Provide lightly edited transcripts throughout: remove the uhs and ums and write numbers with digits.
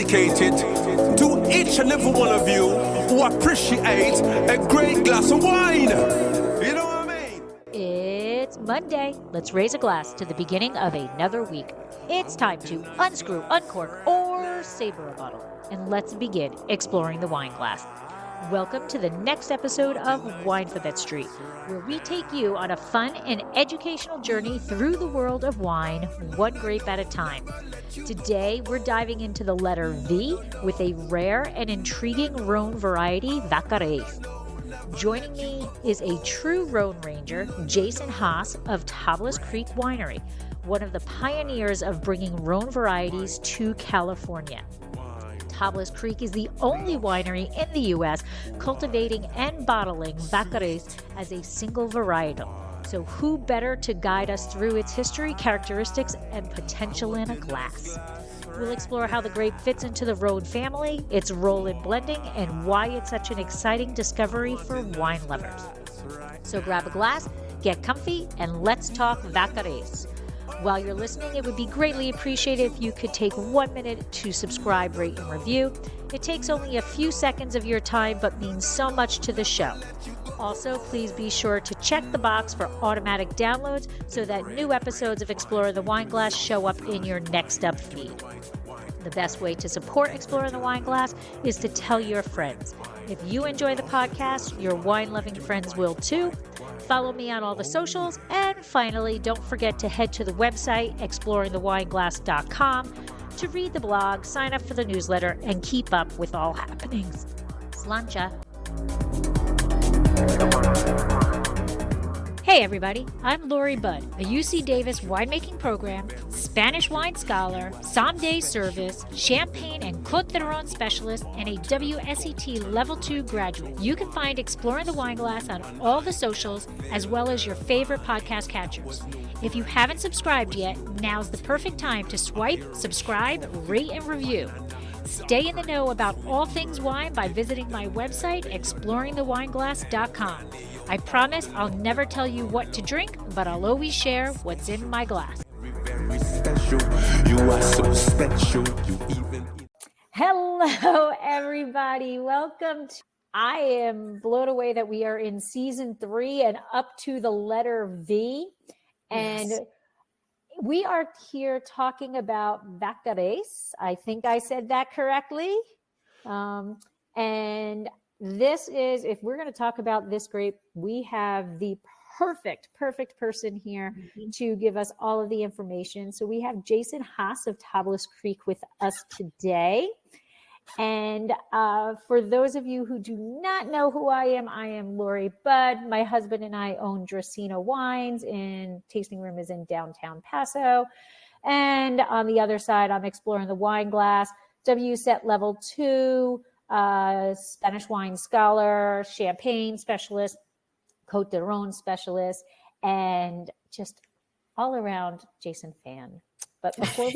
dedicated to each and every one of you who appreciate a great glass of wine. You know what I mean? It's Monday. Let's raise a glass to the beginning of another week. It's time to unscrew, uncork, or saber a bottle. And let's begin exploring the wine glass. Welcome to the next episode of Winephabet Street, where we take you on a fun and educational journey through the world of wine, one grape at a time. Today, we're diving into the letter V with a rare and intriguing Rhône variety, Vaccarèse. Joining me is a true Rhône Ranger, Jason Haas of Tablas Creek Winery, one of the pioneers of bringing Rhône varieties to California. Tablas Creek is the only winery in the U.S. cultivating and bottling Vaccarèse as a single varietal. So who better to guide us through its history, characteristics, and potential in a glass? We'll explore how the grape fits into the Rhône family, its role in blending, and why it's such an exciting discovery for wine lovers. So grab a glass, get comfy, and let's talk Vaccarèse. While you're listening, it would be greatly appreciated if you could take 1 minute to subscribe, rate, and review. It takes only a few seconds of your time, but means so much to the show. Also, please be sure to check the box for automatic downloads so that new episodes of Exploring the Wine Glass show up in your next up feed. The best way to support Exploring the Wine Glass is to tell your friends. If you enjoy the podcast, your wine-loving friends will too. Follow me on all the socials. And finally, don't forget to head to the website, exploringthewineglass.com, to read the blog, sign up for the newsletter, and keep up with all happenings. Slancha. Hey everybody, I'm Lori Budd, a UC Davis winemaking program, Spanish wine scholar, sommelier service, champagne and Côte d'Aron specialist, and a WSET Level 2 graduate. You can find Exploring the Wine Glass on all the socials, as well as your favorite podcast catchers. If you haven't subscribed yet, now's the perfect time to swipe, subscribe, rate, and review. Stay in the know about all things wine by visiting my website, exploringthewineglass.com. I promise I'll never tell you what to drink, but I'll always share what's in my glass. Hello, everybody. Welcome to... I am blown away that we are in season 3 and up to the letter V. And yes. We are here talking about Vaccarèse. I think I said that correctly. And this is, if we're going to talk about this grape, we have the perfect person here to give us all of the information. So we have Jason Haas of Tablas Creek with us today. And for those of you who do not know who I am Lori Budd. My husband and I own Dracaena Wines, and tasting room is in downtown Paso. And on the other side, I'm Exploring the Wine Glass, WSET Level 2, Spanish wine scholar, champagne specialist, Côte d'Aron specialist, and just all around Jason fan. But before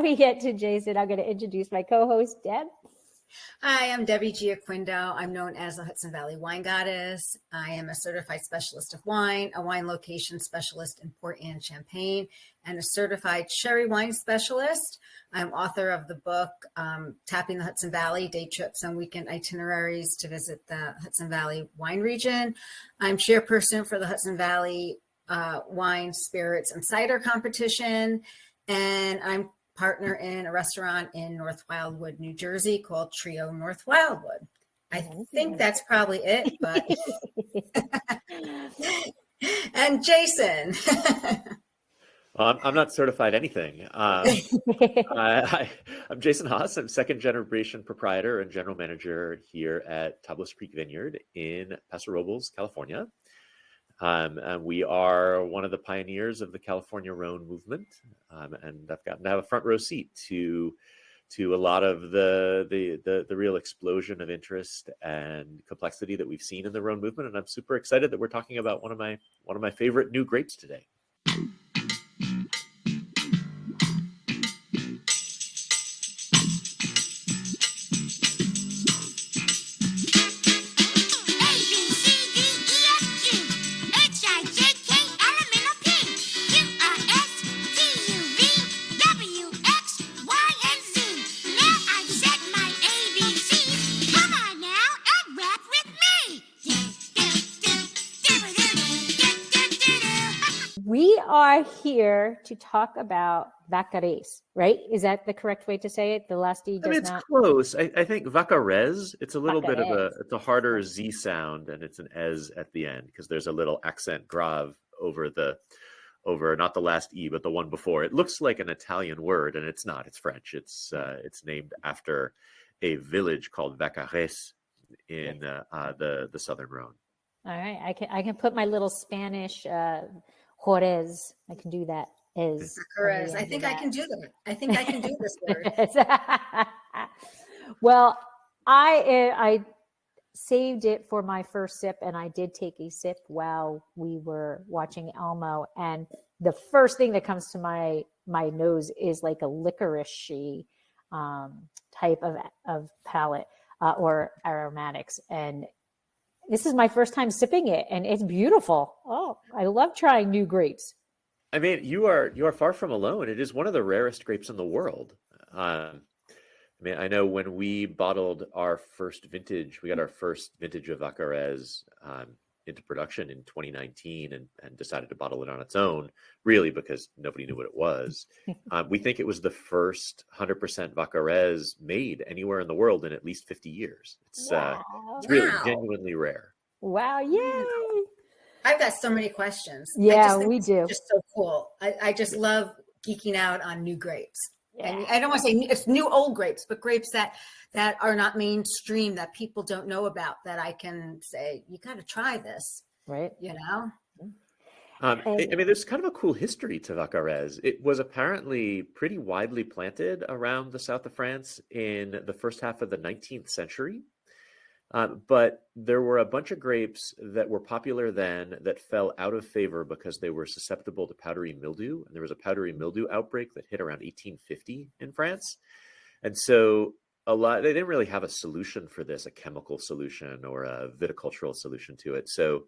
we get to Jason, I'm going to introduce my co-host, Deb. Hi, I'm Debbie Giaquindo. I'm known as the Hudson Valley Wine Goddess. I am a certified specialist of wine, a wine location specialist in Port and Champagne, and a certified sherry wine specialist. I'm author of the book, Tapping the Hudson Valley, Day Trips and Weekend Itineraries to Visit the Hudson Valley Wine Region. I'm chairperson for the Hudson Valley Wine, Spirits, and Cider Competition, and I'm partner in a restaurant in North Wildwood, New Jersey called Trio North Wildwood. I think that's probably it, but and Jason. I'm not certified anything. I'm Jason Haas. I'm second generation proprietor and general manager here at Tablas Creek Vineyard in Paso Robles, California. And we are one of the pioneers of the California Rhône movement, and I've gotten to have a front row seat to a lot of the real explosion of interest and complexity that we've seen in the Rhône movement. And I'm super excited that we're talking about one of my favorite new grapes today. we are here to talk about Vaccarèse, right? Is that the correct way to say it? The last D does it's not. close. I think Vaccarèse, it's a little bit of Vaccarèse. it's a harder Z sound, and it's an ez at the end because there's a little accent grave over not the last E, but the one before. It looks like an Italian word, and it's not. It's French. It's named after a village called Vaccarèse in the southern Rhône. All right, I can put my little Spanish Juarez. I can do that. Vaccarèse. I think I can do that. I think I can do this word. Well, I saved it for my first sip, and I did take a sip while we were watching Elmo. And the first thing that comes to my nose is like a licoricey type of palate or aromatics. And this is my first time sipping it, and it's beautiful. Oh, I love trying new grapes. I mean, you are far from alone. It is one of the rarest grapes in the world. I mean, I know when we bottled our first vintage, we got our first vintage of Vaccarèse into production in 2019 and decided to bottle it on its own, really because nobody knew what it was. We think it was the first 100% Vaccarèse made anywhere in the world in at least 50 years. It's really genuinely rare. Wow, yay! I've got so many questions. Yeah, we do. It's just so cool. I just love geeking out on new grapes. Yeah. And I don't want to say it's new old grapes, but grapes that are not mainstream, that people don't know about, that I can say, you got to try this. Right. You know? I mean, there's kind of a cool history to Vaccarèse. It was apparently pretty widely planted around the south of France in the first half of the 19th century. But there were a bunch of grapes that were popular then that fell out of favor because they were susceptible to powdery mildew. And there was a powdery mildew outbreak that hit around 1850 in France. And so they didn't really have a solution for this, a chemical solution or a viticultural solution to it. So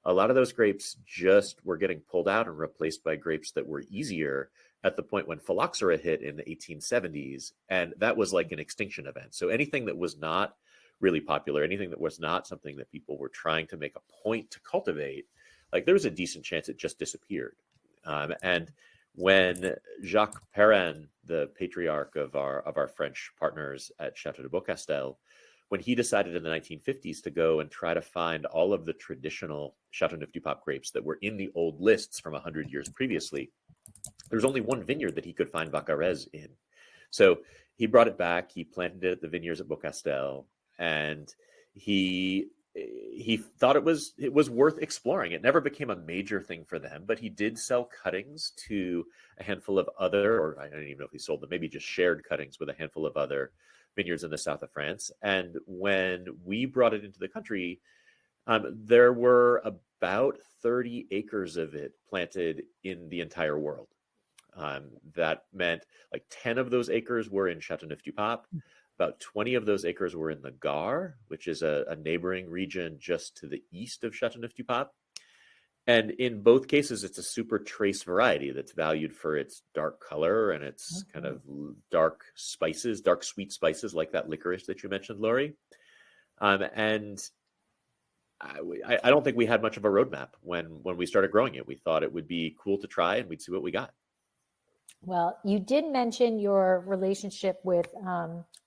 a lot of those grapes just were getting pulled out and replaced by grapes that were easier at the point when phylloxera hit in the 1870s. And that was like an extinction event. So anything that was not really popular, anything that was not something that people were trying to make a point to cultivate, like there was a decent chance it just disappeared. And when Jacques Perrin, the patriarch of our French partners at Chateau de Beaucastel, when he decided in the 1950s to go and try to find all of the traditional Châteauneuf-du-Pape grapes that were in the old lists from 100 years previously, there was only one vineyard that he could find Vaccarèse in. So he brought it back, he planted it at the vineyards at Beaucastel, and he thought it was worth exploring. It never became a major thing for them, but he did sell cuttings to a handful of other, or I don't even know if he sold them, maybe just shared cuttings with a handful of other vineyards in the south of France. And when we brought it into the country, there were about 30 acres of it planted in the entire world. That meant like 10 of those acres were in Châteauneuf-du-Pape. About 20 of those acres were in the Gard, which is a neighboring region just to the east of Châteauneuf-du-Pape. And in both cases, it's a super trace variety that's valued for its dark color and its kind of dark spices, dark sweet spices like that licorice that you mentioned, Lori. And I don't think we had much of a roadmap when we started growing it. We thought it would be cool to try and we'd see what we got. Well, you did mention your relationship with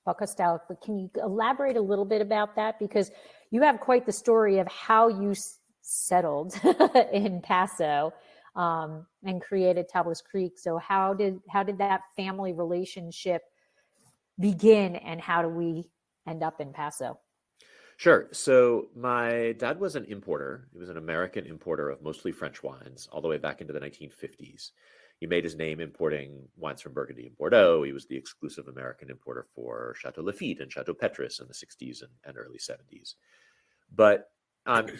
Beaucastel, but can you elaborate a little bit about that? Because you have quite the story of how you settled in Paso and created Tablas Creek. So how did that family relationship begin, and how do we end up in Paso? Sure. So my dad was an importer. He was an American importer of mostly French wines all the way back into the 1950s. He made his name importing wines from Burgundy and Bordeaux. He was the exclusive American importer for Chateau Lafite and Chateau Petrus in the 60s and early 70s. But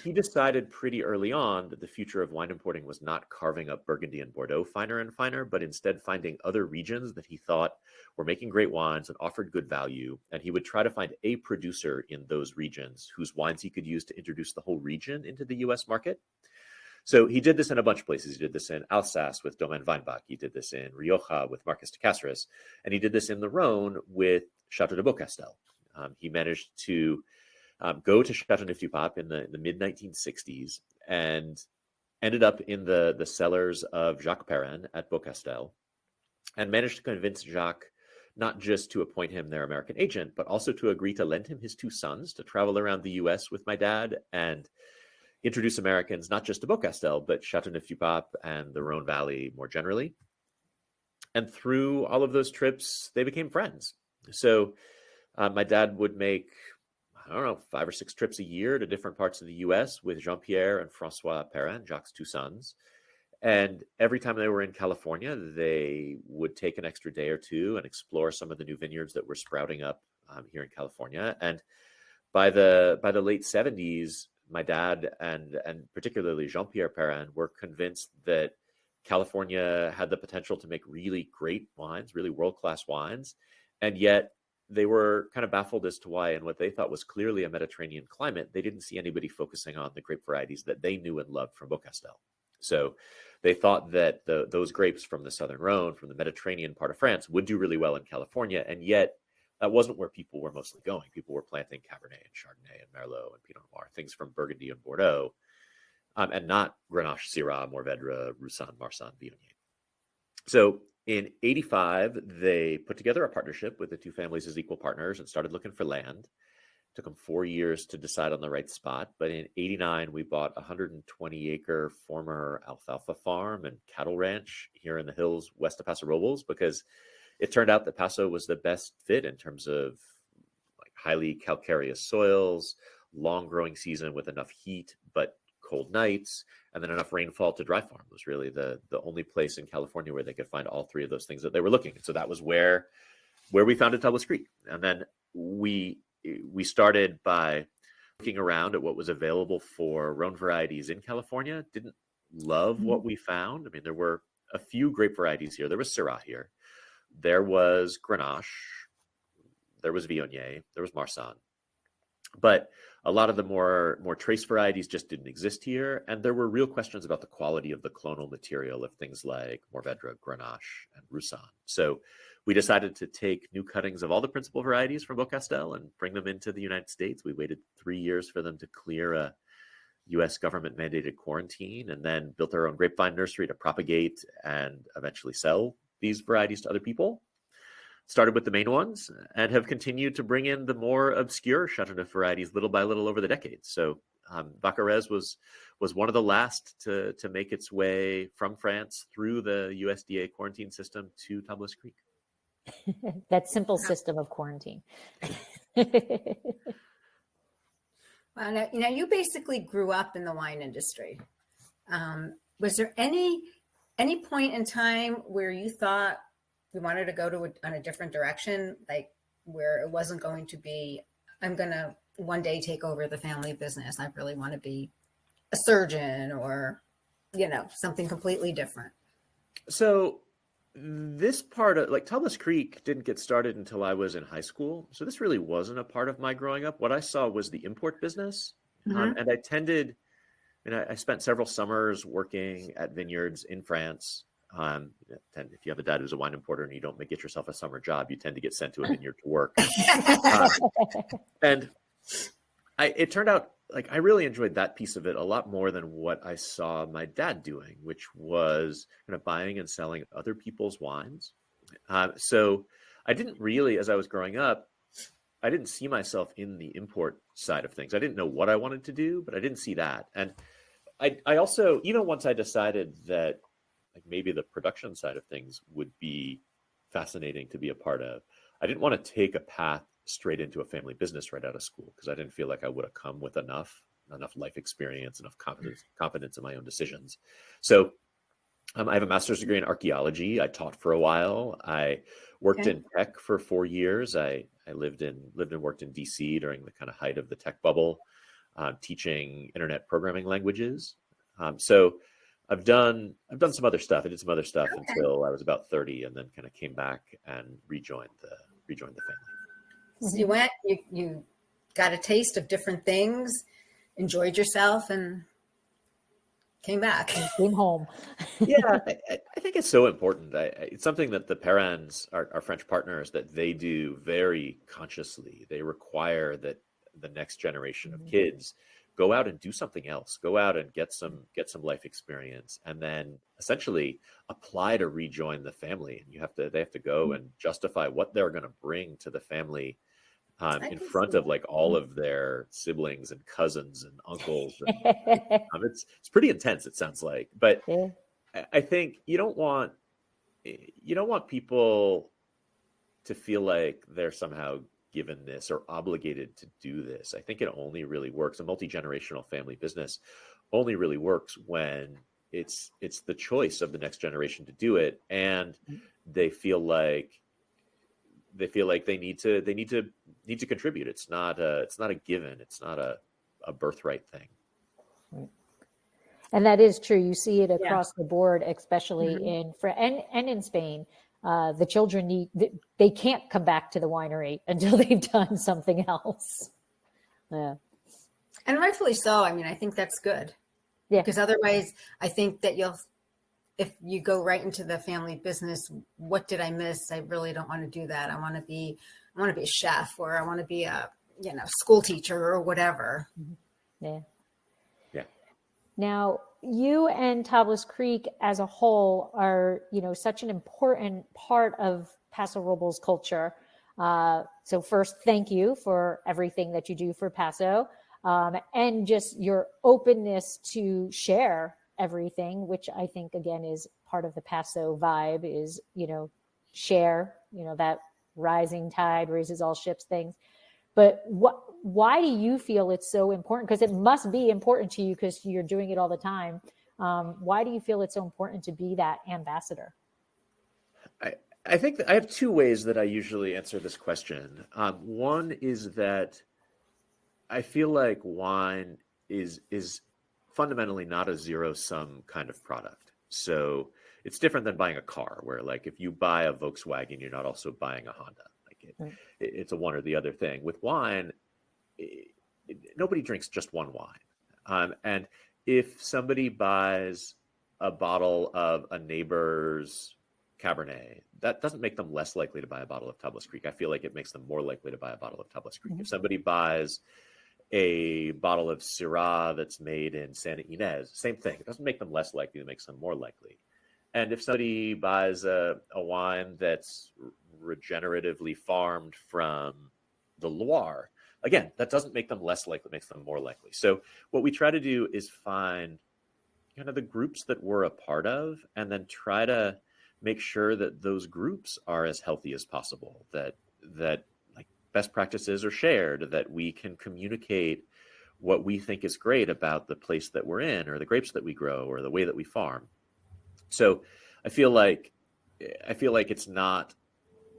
he decided pretty early on that the future of wine importing was not carving up Burgundy and Bordeaux finer and finer, but instead finding other regions that he thought were making great wines and offered good value. And he would try to find a producer in those regions whose wines he could use to introduce the whole region into the US market. So he did this in a bunch of places. He did this in Alsace with Domaine Weinbach. He did this in Rioja with Marcus de Caceres. And he did this in the Rhône with Chateau de Beaucastel. He managed to go to Châteauneuf-du-Pape in the mid-1960s and ended up in the cellars of Jacques Perrin at Beaucastel, and managed to convince Jacques not just to appoint him their American agent, but also to agree to lend him his 2 sons to travel around the US with my dad and introduce Americans not just to Beaucastel, but Châteauneuf-du-Pape and the Rhône Valley more generally. And through all of those trips, they became friends. So my dad would make, I don't know, 5 or 6 trips a year to different parts of the US with Jean-Pierre and François Perrin, Jacques' 2 sons. And every time they were in California, they would take an extra day or 2 and explore some of the new vineyards that were sprouting up here in California. And by the late 70s, my dad and particularly Jean-Pierre Perrin were convinced that California had the potential to make really great wines, really world-class wines. And yet they were kind of baffled as to why, in what they thought was clearly a Mediterranean climate, they didn't see anybody focusing on the grape varieties that they knew and loved from Beaucastel. So they thought that those grapes from the Southern Rhône, from the Mediterranean part of France, would do really well in California. And yet that wasn't where people were mostly going. People were planting Cabernet and Chardonnay and Merlot and Pinot Noir, things from Burgundy and Bordeaux, and not Grenache, Syrah, Mourvèdre, Roussanne, Marsanne, Viognier. So in 85, they put together a partnership with the 2 families as equal partners and started looking for land. Took them 4 years to decide on the right spot. But in 89, we bought a 120-acre former alfalfa farm and cattle ranch here in the hills west of Paso Robles, because it turned out that Paso was the best fit in terms of like highly calcareous soils, long growing season with enough heat, but cold nights, and then enough rainfall to dry farm. It was really the only place in California where they could find all 3 of those things that they were looking. And so that was where we founded Tablas Creek. And then we started by looking around at what was available for Rhône varieties in California. Didn't love what we found. I mean, there were a few grape varieties here. There was Syrah here. There was Grenache. There was Viognier. There was Marsanne. But a lot of the more trace varieties just didn't exist here. And there were real questions about the quality of the clonal material of things like Mourvèdre, Grenache, and Roussanne. So we decided to take new cuttings of all the principal varieties from Beaucastel and bring them into the United States. We waited 3 years for them to clear a U.S. government-mandated quarantine, and then built our own grapevine nursery to propagate and eventually sell these varieties to other people. Started with the main ones and have continued to bring in the more obscure Châteauneuf varieties little by little over the decades. So Vaccarèse was one of the last to make its way from France through the USDA quarantine system to Tablas Creek. That simple system of quarantine. Well, now you basically grew up in the wine industry. Was there any point in time where you thought you wanted to go on a different direction, like where it wasn't going to be, I'm going to one day take over the family business, I really want to be a surgeon, or, something completely different? So this part of, like, Tablas Creek didn't get started until I was in high school. So this really wasn't a part of my growing up. What I saw was the import business. And I spent several summers working at vineyards in France. If you have a dad who's a wine importer and you don't get yourself a summer job, you tend to get sent to a vineyard to work. And it turned out, like, I really enjoyed that piece of it a lot more than what I saw my dad doing, which was kind of buying and selling other people's wines. So I didn't really, as I was growing up, I didn't see myself in the import side of things. I didn't know what I wanted to do, but I didn't see that. And I also, even once I decided that, like, maybe the production side of things would be fascinating to be a part of, I didn't want to take a path straight into a family business right out of school, because I didn't feel like I would have come with enough life experience, enough confidence in my own decisions. So I have a master's degree in archaeology. I taught for a while. I worked in tech for 4 years. I lived and worked in DC during the kind of height of the tech bubble, teaching internet programming languages. So I've done some other stuff. I did some other stuff until I was about 30, and then kind of came back and rejoined the family. So you went, you got a taste of different things, enjoyed yourself, and came back. Came home. Yeah, I think it's so important. It's something that the Perrins, our French partners, that they do very consciously. They require that the next generation of kids go out and do something else, go out and get some life experience, and then essentially apply to rejoin the family. And they have to go and justify what they're going to bring to the family in front of like all of their siblings and cousins and uncles. And, it's pretty intense, it sounds like. But Yeah. I think you don't want people to feel like they're somehow given this or obligated to do this. I think it only really works. A multi-generational family business only really works when it's the choice of the next generation to do it, and they feel like they need to contribute. It's not a given. It's not a birthright thing. Right. And that is true. You see it across the board, especially in and in Spain. The children they can't come back to the winery until they've done something else. Yeah. And rightfully so. I mean, I think that's good. Yeah. Because otherwise, I think that if you go right into the family business, what did I miss? I really don't want to do that. I want to be a chef, or I want to be a, school teacher or whatever. Yeah. Yeah. Now, you and Tablas Creek as a whole are, such an important part of Paso Robles culture. So first, thank you for everything that you do for Paso, and just your openness to share everything, which I think, again, is part of the Paso vibe is, share, that rising tide raises all ships things. But why do you feel it's so important? Because it must be important to you because you're doing it all the time. Why do you feel it's so important to be that ambassador? I think that I have two ways that I usually answer this question. One is that I feel like wine is fundamentally not a zero-sum kind of product. So it's different than buying a car, where like if you buy a Volkswagen, you're not also buying a Honda. It's a one or the other thing. With wine, nobody drinks just one wine. And if somebody buys a bottle of a neighbor's Cabernet, that doesn't make them less likely to buy a bottle of Tablas Creek. I feel like it makes them more likely to buy a bottle of Tablas Creek. If somebody buys a bottle of Syrah that's made in Santa Ynez, same thing. It doesn't make them less likely, it makes them more likely. And if somebody buys a wine that's regeneratively farmed from the Loire, again, that doesn't make them less likely, it makes them more likely. So what we try to do is find kind of the groups that we're a part of, and then try to make sure that those groups are as healthy as possible, that like best practices are shared, that we can communicate what we think is great about the place that we're in, or the grapes that we grow, or the way that we farm. So I feel like it's not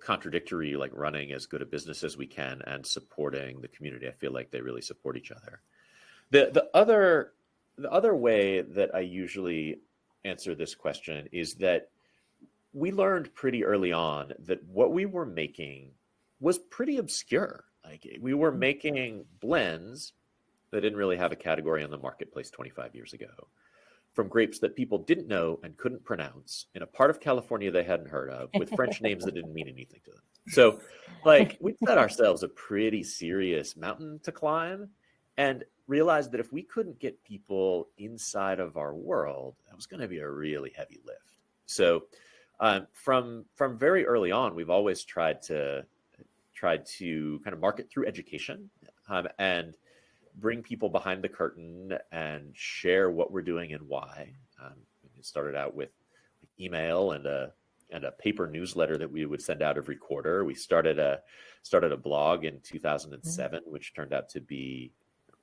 contradictory, like running as good a business as we can and supporting the community. I feel like they really support each other. The other way that I usually answer this question is that we learned pretty early on that what we were making was pretty obscure. Like we were making blends that didn't really have a category on the marketplace 25 years ago, from grapes that people didn't know and couldn't pronounce in a part of California they hadn't heard of, with French names that didn't mean anything to them. So like we set ourselves a pretty serious mountain to climb, and realized that if we couldn't get people inside of our world, that was going to be a really heavy lift. So from very early on, we've always tried to kind of market through education, and bring people behind the curtain and share what we're doing and why. It started out with email and a paper newsletter that we would send out every quarter. We started a blog in 2007, which turned out to be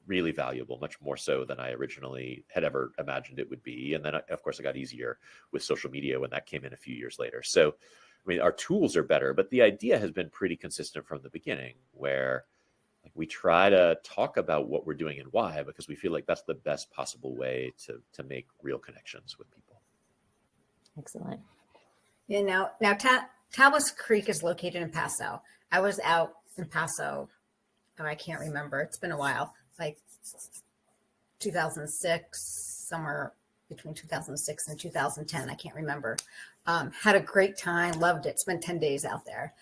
really valuable, much more so than I originally had ever imagined it would be. And then, of course, it got easier with social media when that came in a few years later. So, I mean, our tools are better, but the idea has been pretty consistent from the beginning, where we try to talk about what we're doing and why, because we feel like that's the best possible way to make real connections with people. Excellent. Yeah, now Tablas Creek is located in Paso. I was out in Paso, and I can't remember. It's been a while, like 2006, somewhere between 2006 and 2010. I can't remember. Had a great time, loved it. Spent 10 days out there.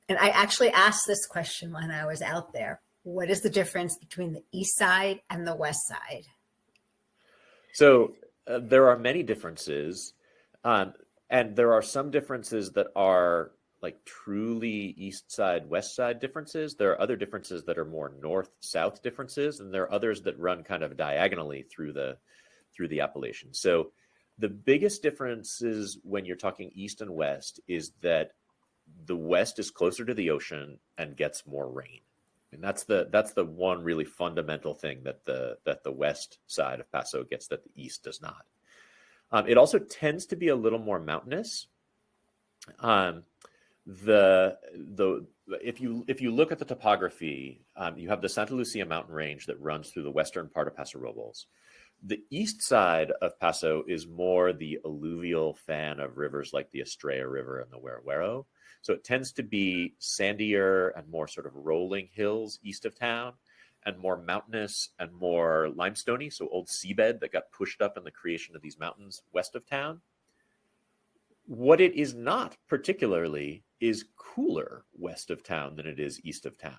And I actually asked this question when I was out there. What is the difference between the east side and the west side? So there are many differences, and there are some differences that are like truly east side, west side differences. There are other differences that are more north south differences, and there are others that run kind of diagonally through the appellation. So the biggest differences when you're talking east and west is that the west is closer to the ocean and gets more rain. And that's the one really fundamental thing that the west side of Paso gets that the east does not. It also tends to be a little more mountainous. If you look at the topography, you have the Santa Lucia mountain range that runs through the western part of Paso Robles. The east side of Paso is more the alluvial fan of rivers like the Estrella River and the Huehuero. So it tends to be sandier and more sort of rolling hills east of town, and more mountainous and more limestoney, so old seabed that got pushed up in the creation of these mountains west of town. What it is not particularly is cooler west of town than it is east of town.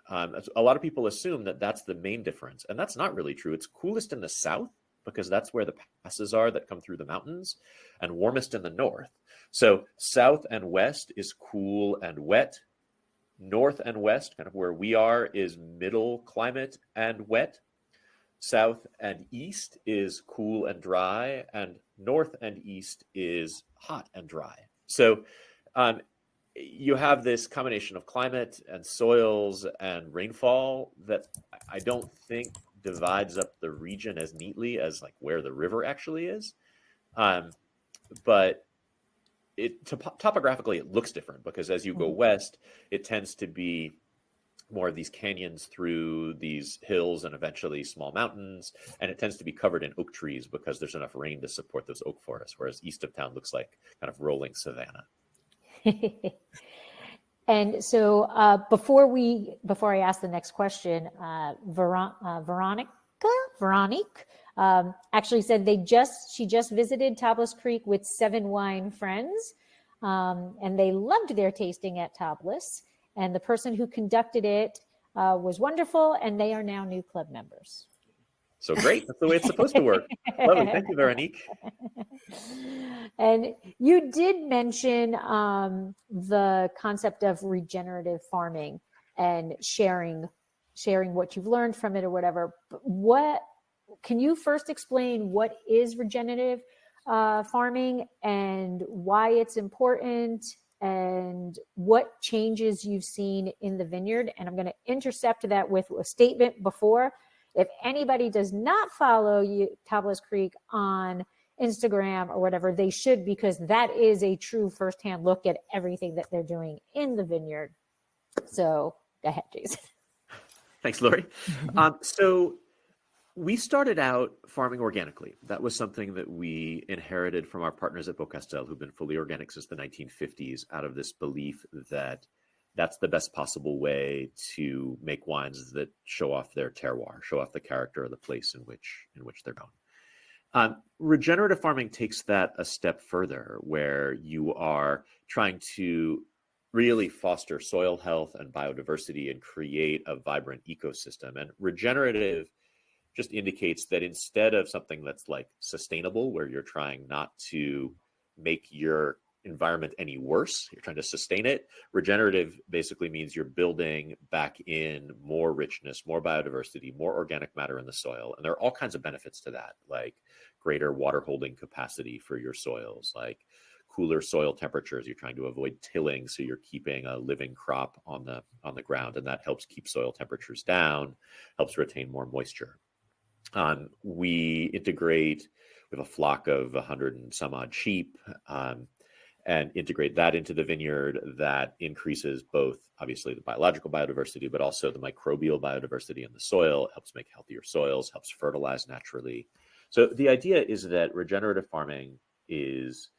A lot of people assume that that's the main difference, and that's not really true. It's coolest in the south because that's where the passes are that come through the mountains, and warmest in the north. So south and west is cool and wet. North and west, kind of where we are, is middle climate and wet. South and east is cool and dry, and north and east is hot and dry. So you have this combination of climate and soils and rainfall that I don't think divides up the region as neatly as like where the river actually is. But topographically, it looks different because as you go west, it tends to be more of these canyons through these hills and eventually small mountains. And it tends to be covered in oak trees because there's enough rain to support those oak forests, whereas east of town looks like kind of rolling savanna. And so before I ask the next question, Veronique actually said she just visited Tablas Creek with 7 wine friends, and they loved their tasting at Tablas. And the person who conducted it was wonderful, and they are now new club members. So great. That's the way it's supposed to work. Lovely. Thank you, Veronique. And you did mention the concept of regenerative farming and sharing what you've learned from it or whatever. But can you first explain what is regenerative farming and why it's important and what changes you've seen in the vineyard? And I'm going to intercept that with a statement before. If anybody does not follow Tablas Creek on Instagram or whatever, they should, because that is a true firsthand look at everything that they're doing in the vineyard. So go ahead, Jason. Thanks, Lori. So we started out farming organically. That was something that we inherited from our partners at Beaucastel, who've been fully organic since the 1950s, out of this belief that that's the best possible way to make wines that show off their terroir, show off the character of the place in which they're grown. Regenerative farming takes that a step further, where you are trying to really foster soil health and biodiversity and create a vibrant ecosystem. And regenerative just indicates that instead of something that's like sustainable, where you're trying not to make your environment any worse, you're trying to sustain it, regenerative basically means you're building back in more richness, more biodiversity, more organic matter in the soil. And there are all kinds of benefits to that, like greater water holding capacity for your soils, like cooler soil temperatures. You're trying to avoid tilling, so you're keeping a living crop on the ground, and that helps keep soil temperatures down, helps retain more moisture. We have a flock of 100 and some odd sheep, and integrate that into the vineyard. That increases both, obviously, the biological biodiversity, but also the microbial biodiversity in the soil. It helps make healthier soils, helps fertilize naturally. So the idea is that regenerative farming is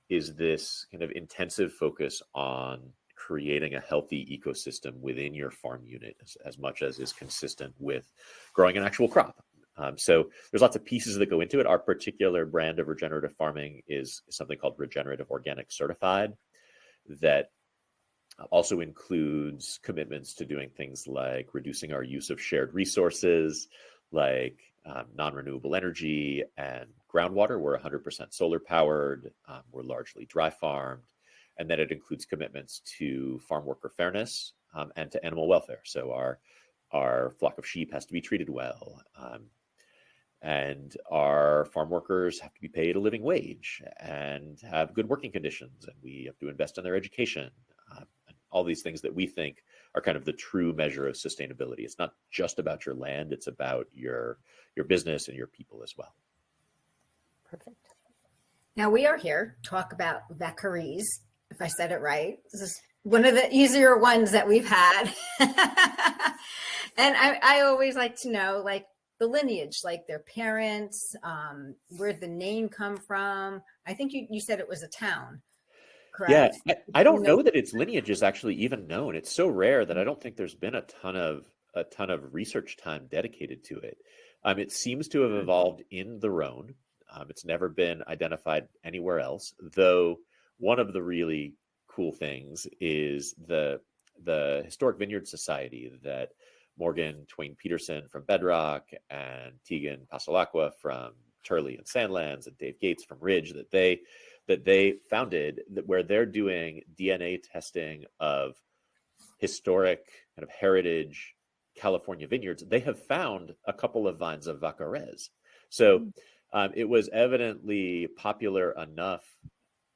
this kind of intensive focus on creating a healthy ecosystem within your farm unit as much as is consistent with growing an actual crop. So there's lots of pieces that go into it. Our particular brand of regenerative farming is something called Regenerative Organic Certified, that Also includes commitments to doing things like reducing our use of shared resources, like non-renewable energy and groundwater. We're 100% solar powered. We're largely dry farmed. And then it includes commitments to farm worker fairness and to animal welfare. So our flock of sheep has to be treated well. And our farm workers have to be paid a living wage and have good working conditions. And we have to invest in their education. And all these things that we think are kind of the true measure of sustainability. It's not just about your land, it's about your business and your people as well. Perfect. Now we are here to talk about Vaccarèse, if I said it right. This is one of the easier ones that we've had. And I always like to know, like, the lineage, like their parents, where the name come from. I think you said it was a town, correct? Yeah, I don't know that its lineage is actually even known. It's so rare that I don't think there's been a ton of research time dedicated to it. It seems to have evolved in the Rhône. It's never been identified anywhere else, though one of the really cool things is the Historic Vineyard Society that Morgan Twain Peterson from Bedrock and Tegan Pasolacqua from Turley and Sandlands and Dave Gates from Ridge that they founded, where they're doing DNA testing of historic kind of heritage California vineyards. They have found a couple of vines of Vaccarèse. So it was evidently popular enough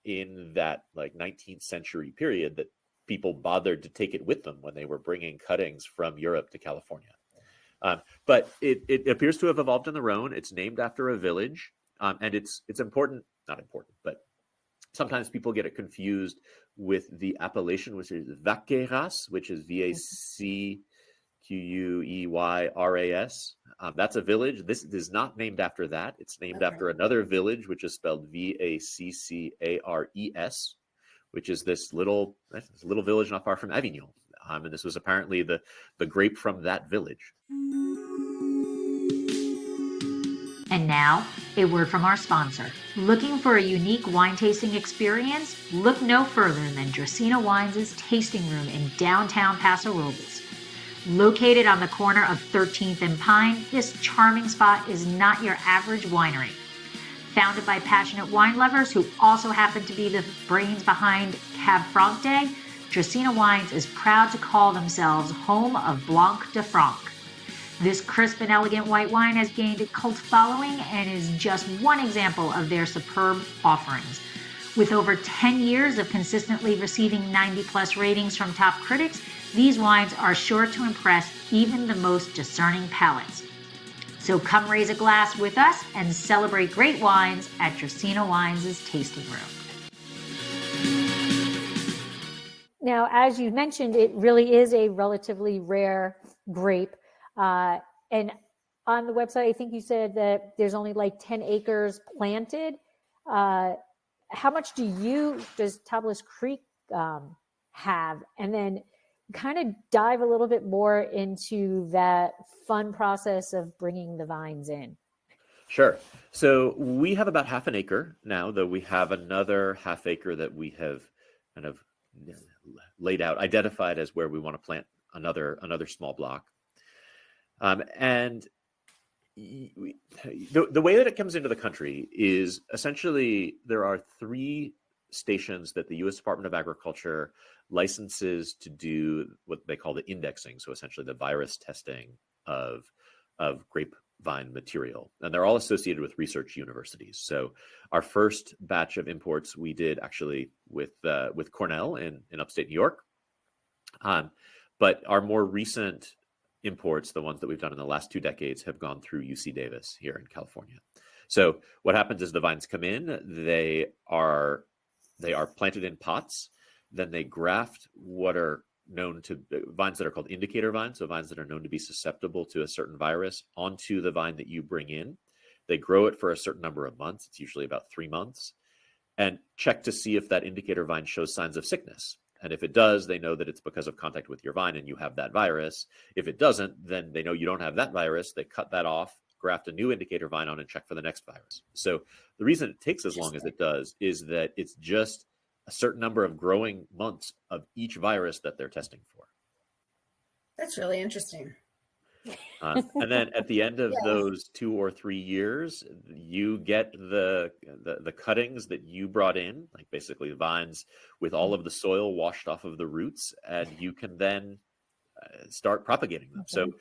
in that like 19th century period that people bothered to take it with them when they were bringing cuttings from Europe to California. But it appears to have evolved in the Rhône. It's named after a village, and it's important, not important, but sometimes people get it confused with the appellation, which is Vaccarèse, which is Vacqueyras. That's a village. This is not named after that. It's named after another village, which is spelled Vaccares, which is this little village not far from Avignon. And this was apparently the grape from that village. And now, a word from our sponsor. Looking for a unique wine tasting experience? Look no further than Dracaena Wines' tasting room in downtown Paso Robles. Located on the corner of 13th and Pine, this charming spot is not your average winery. Founded by passionate wine lovers who also happen to be the brains behind Cab Franc Day, Dracaena Wines is proud to call themselves home of Blanc de Franc. This crisp and elegant white wine has gained a cult following and is just one example of their superb offerings. With over 10 years of consistently receiving 90+ ratings from top critics, these wines are sure to impress even the most discerning palates. So come raise a glass with us and celebrate great wines at Dracaena Wines' tasting room. Now, as you mentioned, it really is a relatively rare grape. And on the website, I think you said that there's only like 10 acres planted. How much does Tablas Creek have? And then kind of dive a little bit more into that fun process of bringing the vines in. Sure. So we have about half an acre now, though we have another half acre that we have kind of laid out, identified as where we want to plant another small block. And the way that it comes into the country is essentially there are 3 stations that the U.S. Department of Agriculture licenses to do what they call the indexing. So essentially the virus testing of grapevine material. And they're all associated with research universities. So our first batch of imports we did actually with Cornell in upstate New York. But our more recent imports, the ones that we've done in the last 2 decades, have gone through UC Davis here in California. So what happens is the vines come in, they are planted in pots, then they graft what are known to vines that are called indicator vines, so vines that are known to be susceptible to a certain virus, onto the vine that you bring in. They grow it for a certain number of months, it's usually about 3 months, and check to see if that indicator vine shows signs of sickness. And if it does, they know that it's because of contact with your vine and you have that virus. If it doesn't, then they know you don't have that virus. They cut that off, graft a new indicator vine on, and check for the next virus. So the reason it takes as long as it does is that it's just a certain number of growing months of each virus that they're testing for. That's really interesting. And then at the end of those 2 or 3 years, you get the cuttings that you brought in, like basically vines with all of the soil washed off of the roots, and you can then start propagating them. So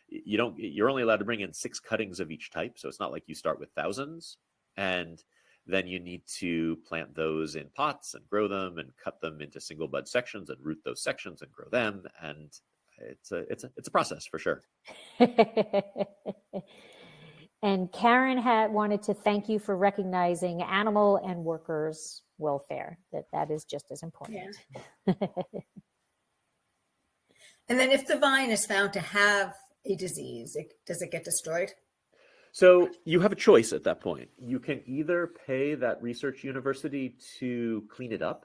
you're only allowed to bring in 6 cuttings of each type. So it's not like you start with thousands, and then you need to plant those in pots and grow them and cut them into single bud sections and root those sections and grow them. And it's a process for sure. And Karen had wanted to thank you for recognizing animal and workers' welfare. That is just as important. Yeah. And then if the vine is found to have a disease, does it get destroyed? So you have a choice at that point. You can either pay that research university to clean it up.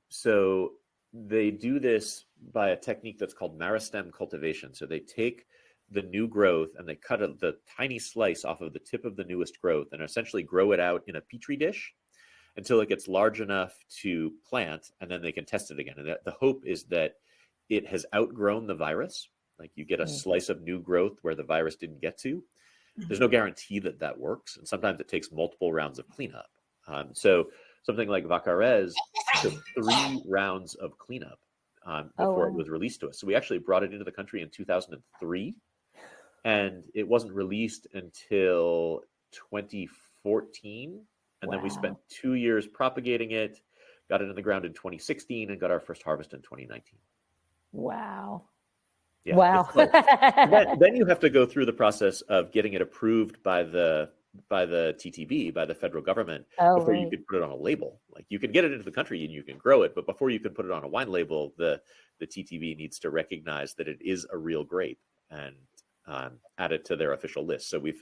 So they do this by a technique that's called meristem cultivation. So they take the new growth and they cut the tiny slice off of the tip of the newest growth and essentially grow it out in a petri dish until it gets large enough to plant, and then they can test it again. And the hope is that it has outgrown the virus. Like you get a slice of new growth where the virus didn't get to. There's no guarantee that that works. And sometimes it takes multiple rounds of cleanup. So something like Vaccarèse took 3 rounds of cleanup before it was released to us. So we actually brought it into the country in 2003, and it wasn't released until 2014. And then we spent 2 years propagating it, got it in the ground in 2016, and got our first harvest in 2019. Wow. Yeah, wow. Then you have to go through the process of getting it approved by the TTB, by the federal government, before you can put it on a label. Like you can get it into the country and you can grow it, but before you can put it on a wine label, the TTB needs to recognize that it is a real grape and add it to their official list. So I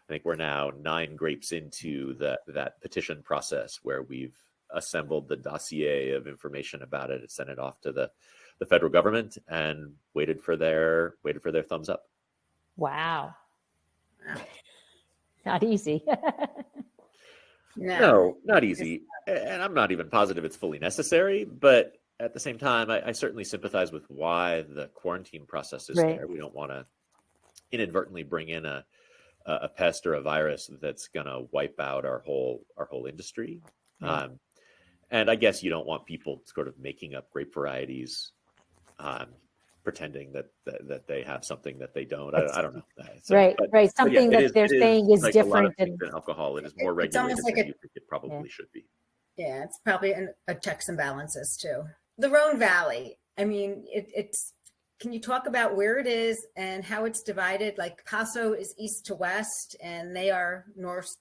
think we're now 9 grapes into that petition process where we've assembled the dossier of information about it and sent it off to the federal government and waited for their thumbs up. Wow. Not easy. No, not easy. And I'm not even positive it's fully necessary, but at the same time, I certainly sympathize with why the quarantine process is there. We don't want to inadvertently bring in a pest or a virus that's going to wipe out our whole industry. And I guess you don't want people sort of making up grape varieties, pretending that they have something that they don't. I don't know. So, right. Something that they're saying is like different than alcohol. It is more regulated than you think it probably should be. Yeah, it's probably a checks and balances too. The Rhône Valley. I mean, it's. Can you talk about where it is and how it's divided? Like Paso is east to west, and they are north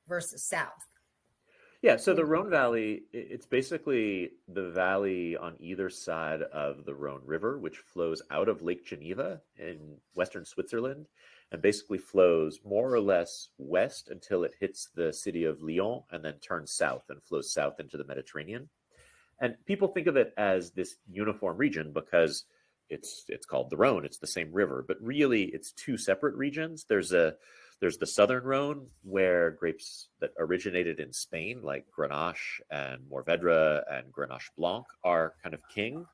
versus south. Yeah, so the Rhône Valley, it's basically the valley on either side of the Rhône River, which flows out of Lake Geneva in western Switzerland and basically flows more or less west until it hits the city of Lyon and then turns south and flows south into the Mediterranean. And people think of it as this uniform region because it's called the Rhône, it's the same river, but really it's 2 separate regions. There's the southern Rhône, where grapes that originated in Spain, like Grenache and Mourvedre and Grenache Blanc, are kind of king.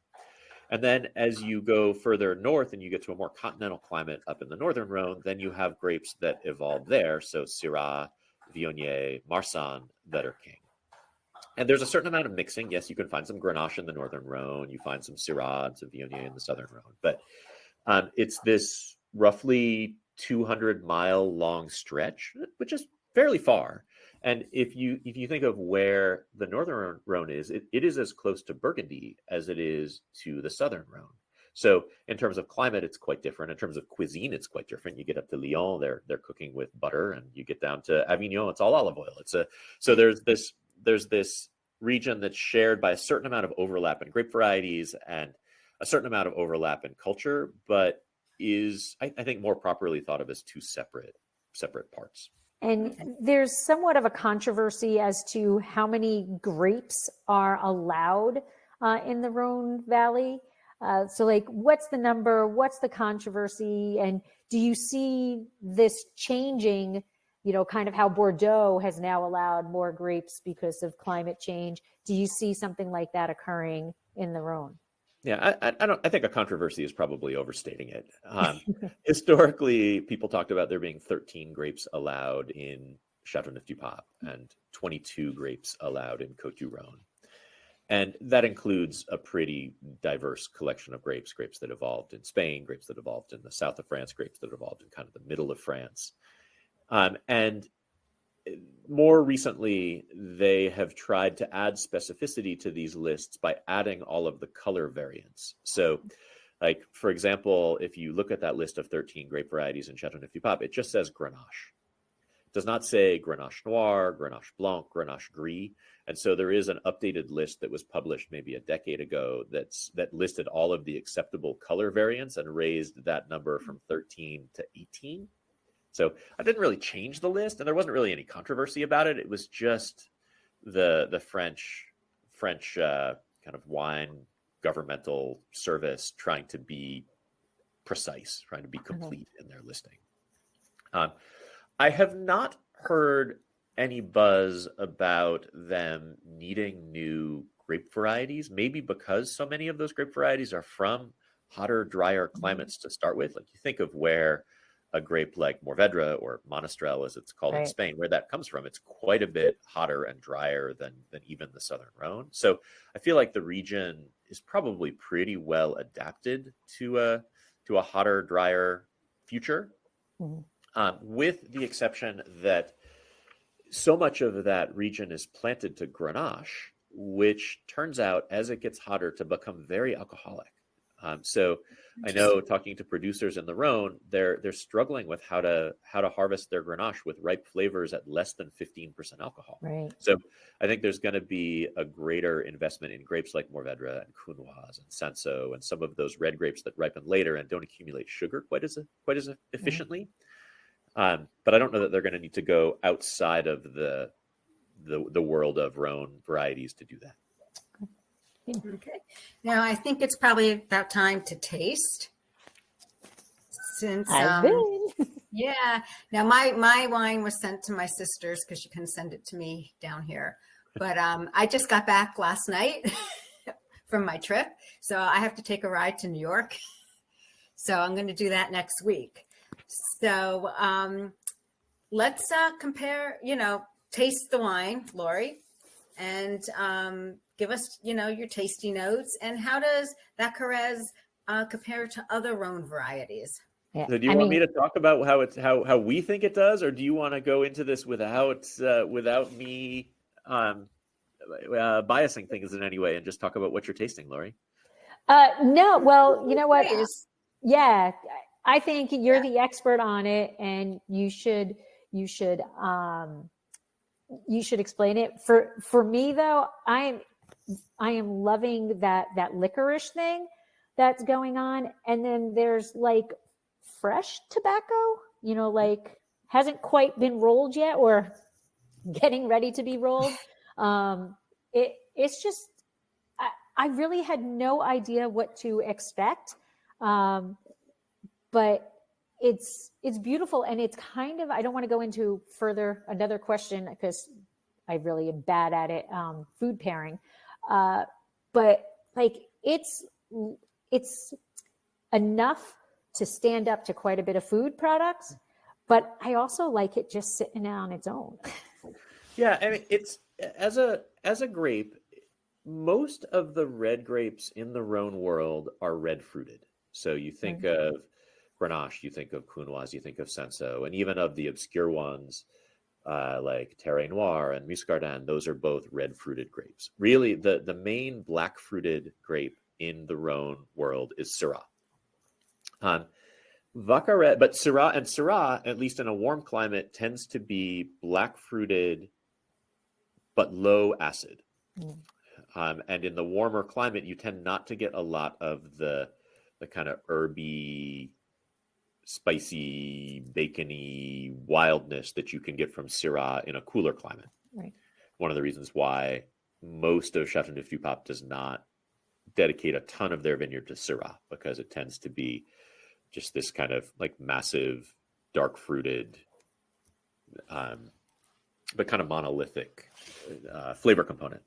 And then as you go further north and you get to a more continental climate up in the northern Rhône, then you have grapes that evolved there. So Syrah, Viognier, Marsanne that are king. And there's a certain amount of mixing. Yes, you can find some Grenache in the northern Rhône. You find some Syrah and some Viognier in the southern Rhône. But it's this roughly 200-mile long stretch, which is fairly far. And if you think of where the northern Rhône is, it is as close to Burgundy as it is to the southern Rhône. So in terms of climate, it's quite different. In terms of cuisine, it's quite different. You get up to Lyon, they're cooking with butter, and you get down to Avignon, it's all olive oil. So there's this region that's shared by a certain amount of overlap in grape varieties and a certain amount of overlap in culture, but is, I think, more properly thought of as 2 separate parts. And there's somewhat of a controversy as to how many grapes are allowed in the Rhône Valley. So like, what's the number? What's the controversy? And do you see this changing kind of how Bordeaux has now allowed more grapes because of climate change. Do you see something like that occurring in the Rhône? Yeah, I think a controversy is probably overstating it. Historically, people talked about there being 13 grapes allowed in Châteauneuf-du-Pape and 22 grapes allowed in Côtes-du-Rhône. And that includes a pretty diverse collection of grapes that evolved in Spain, grapes that evolved in the south of France, grapes that evolved in kind of the middle of France. And more recently, they have tried to add specificity to these lists by adding all of the color variants. So, like, for example, if you look at that list of 13 grape varieties in Châteauneuf-du-Pape, it just says Grenache. It does not say Grenache Noir, Grenache Blanc, Grenache Gris. And so there is an updated list that was published maybe a decade ago that listed all of the acceptable color variants and raised that number from 13 to 18. So I didn't really change the list, and there wasn't really any controversy about it. It was just the French kind of wine governmental service trying to be precise, trying to be complete in their listing. I have not heard any buzz about them needing new grape varieties, maybe because so many of those grape varieties are from hotter, drier climates to start with. Like, you think of where a grape like Mourvèdre, or Monastrell as it's called in Spain, where that comes from, it's quite a bit hotter and drier than even the Southern Rhône. So I feel like the region is probably pretty well adapted to a hotter, drier future, with the exception that so much of that region is planted to Grenache, which turns out, as it gets hotter, to become very alcoholic. So I know, talking to producers in the Rhône, they're struggling with how to harvest their Grenache with ripe flavors at less than 15% alcohol. Right. So I think there's going to be a greater investment in grapes like Mourvèdre and Counoise and Cinsault and some of those red grapes that ripen later and don't accumulate sugar quite as efficiently. But I don't know that they're going to need to go outside of the world of Rhône varieties to do that. Okay. Now I think it's probably about time to taste. Since yeah. Now my wine was sent to my sisters because she couldn't send it to me down here. But I just got back last night from my trip, so I have to take a ride to New York. So I'm going to do that next week. So let's compare. Taste the wine, Lori, and give us, your tasty notes. And how does Vaccarèse compare to other Rhône varieties? Yeah. So do you want me to talk about how we think it does, or do you want to go into this without me biasing things in any way and just talk about what you're tasting, Lori? No. Well, you know what? Yeah, I think you're the expert on it, and you should explain it. For me, though, I am loving that licorice thing that's going on, and then there's like fresh tobacco, like hasn't quite been rolled yet or getting ready to be rolled. It's just I really had no idea what to expect, but it's beautiful, and it's kind of, I don't want to go into another question because I really am bad at it, food pairing, but like it's enough to stand up to quite a bit of food products, but I also like it just sitting on its own. Yeah, I mean, it's as a grape, most of the red grapes in the Rhône world are red fruited. So you think of Grenache, you think of Counoise, you think of Cinsault, and even of the obscure ones like Terre Noire and Muscardin, those are both red fruited grapes. Really, the main black fruited grape in the Rhône world is Syrah. Vaccarèse, but Syrah, at least in a warm climate, tends to be black fruited but low acid. And in the warmer climate, you tend not to get a lot of the kind of herby, spicy, bacony wildness that you can get from Syrah in a cooler climate. Right. One of the reasons why most of Châteauneuf-du-Pape does not dedicate a ton of their vineyard to Syrah, because it tends to be just this kind of like massive, dark fruited, but kind of monolithic flavor component.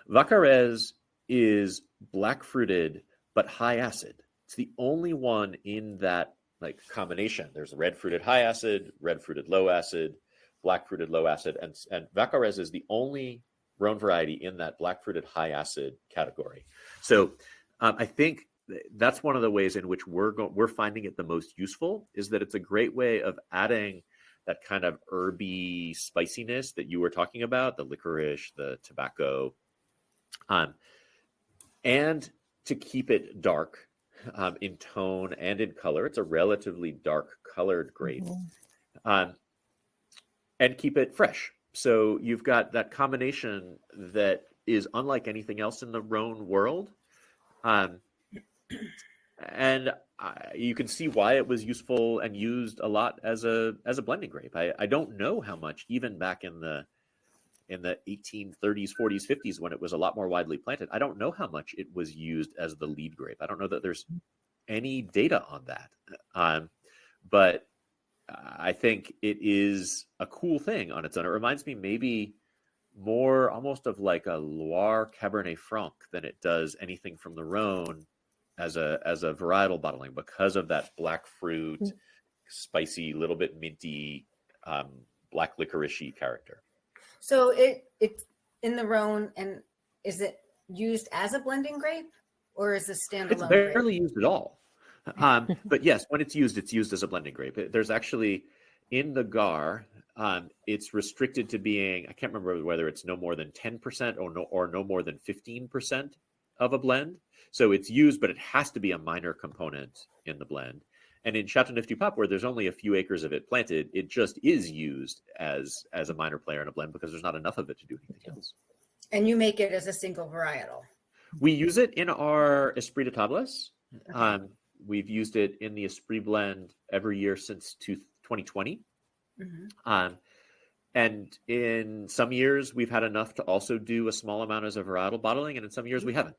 Vaccarèse is black fruited but high acid. It's the only one in that like combination. There's red fruited high acid, red fruited low acid, black fruited low acid, and Vaccarèse is the only Rhône variety in that black fruited high acid category. So I think that's one of the ways in which we're finding it the most useful, is that it's a great way of adding that kind of herby spiciness that you were talking about, the licorice, the tobacco, and to keep it dark in tone and in color. It's a relatively dark colored grape, and keep it fresh. So you've got that combination that is unlike anything else in the Rhône world. And you can see why it was useful and used a lot as a blending grape. I don't know how much, even back in the 1830s, 40s, 50s, when it was a lot more widely planted, I don't know how much it was used as the lead grape. I don't know that there's any data on that. But I think it is a cool thing on its own. It reminds me maybe more almost of like a Loire Cabernet Franc than it does anything from the Rhône as a varietal bottling, because of that black fruit, spicy, little bit minty, black licoricey character. So it's in the Rhône, and is it used as a blending grape, or is it standalone? It's barely used at all. But yes, when it's used as a blending grape. There's actually, in the Gard, it's restricted to being, I can't remember whether it's no more than 10% or no more than 15% of a blend. So it's used, but it has to be a minor component in the blend. And in Châteauneuf-du-Pape, where there's only a few acres of it planted, it just is used as a minor player in a blend because there's not enough of it to do anything else. And you make it as a single varietal? We use it in our Esprit de Tablas. We've used it in the Esprit blend every year since 2020. And in some years, we've had enough to also do a small amount as a varietal bottling, and in some years we haven't.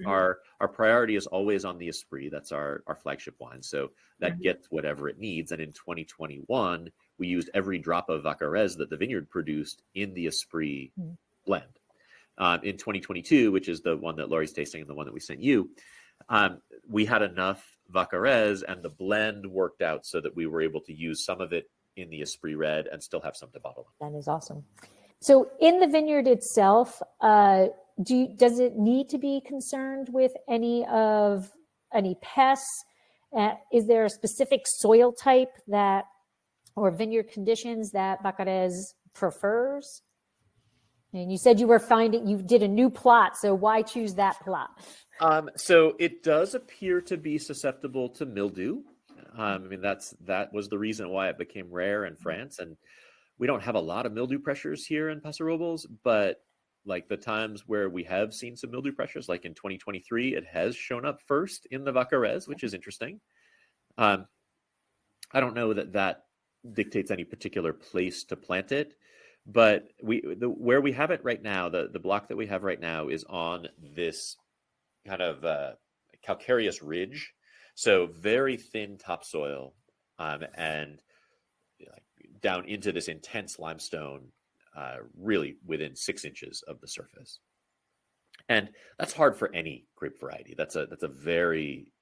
Our priority is always on the Esprit. That's our flagship wine. So that gets whatever it needs. And in 2021, we used every drop of Vaccarèse that the vineyard produced in the Esprit blend. In 2022, which is the one that Laurie's tasting and the one that we sent you, we had enough Vaccarèse, and the blend worked out so that we were able to use some of it in the Esprit Red and still have some to bottle. That is awesome. So in the vineyard itself, does it need to be concerned with any pests? Is there a specific soil type or vineyard conditions that Vaccarèse prefers? And you said you did a new plot, so why choose that plot? So it does appear to be susceptible to mildew. I mean, that was the reason why it became rare in France. And we don't have a lot of mildew pressures here in Paso Robles, but like the times where we have seen some mildew pressures, like in 2023, it has shown up first in the Vaccarèse, which is interesting. I don't know that dictates any particular place to plant it, but where we have it right now, the block that we have right now is on this kind of calcareous ridge, so very thin topsoil, and down into this intense limestone, really within 6 inches of the surface. And that's hard for any grape variety. That's a very